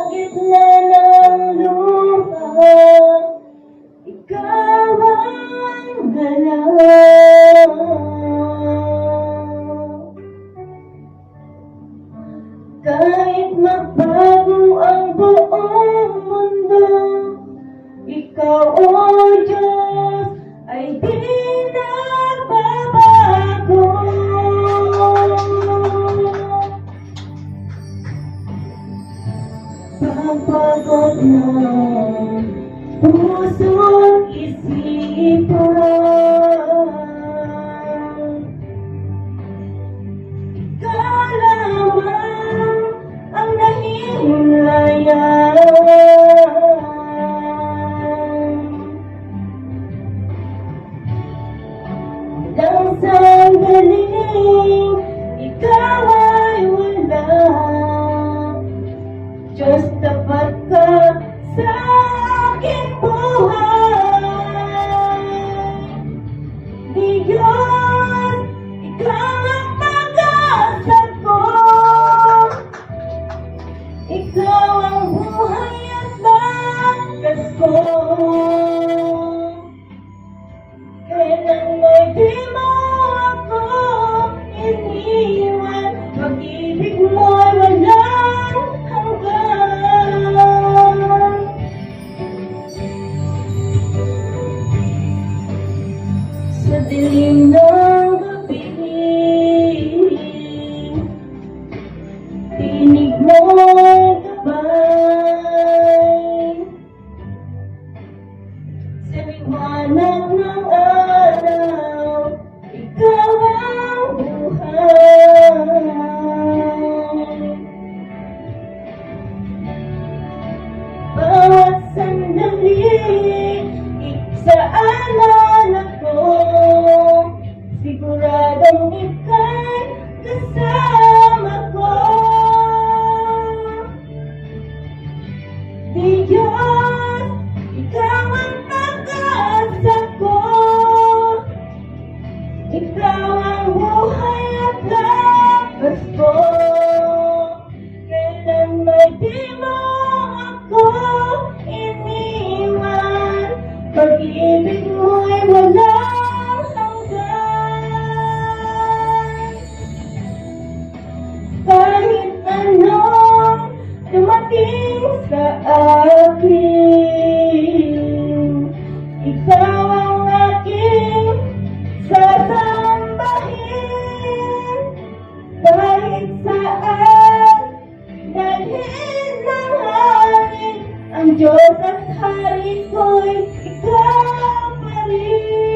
gitna ng lupa, ikaw ang galaw. Kahit magbago ang buong mundo, ikaw, O Diyos, ay di nagbabago. Pagpagod ng puso't isipan, ikaw lamang ang nahihimlayan. Nang sandaling ikaw ay wala, Diyos, tapat ka sa aking buhay. Diyos, ikaw ang pag-asa ko, ikaw ang buhay at bakas ko. Kailan may di mo ako iniwan, pag-ibig mo'y walang hanggan. Sa dilim ng gabi, tinig mo'y gabay. Sa liwanag ng araw, ikaw ang buhay. Bawat sandali, isaalan ako, siguradong ika'y kasama ko. Diyos, ikaw ang pag-asa ko, ikaw ang buhay at lakas ko. Kailan may di mo ako iniwan, pag-ibig mo'y walang hanggan. Kahit anong dumating sa akin, ikaw ang aking sasambahin. Kahit saan dalhin ng hangin, ang Diyos at Hari ko'y ikaw pa rin.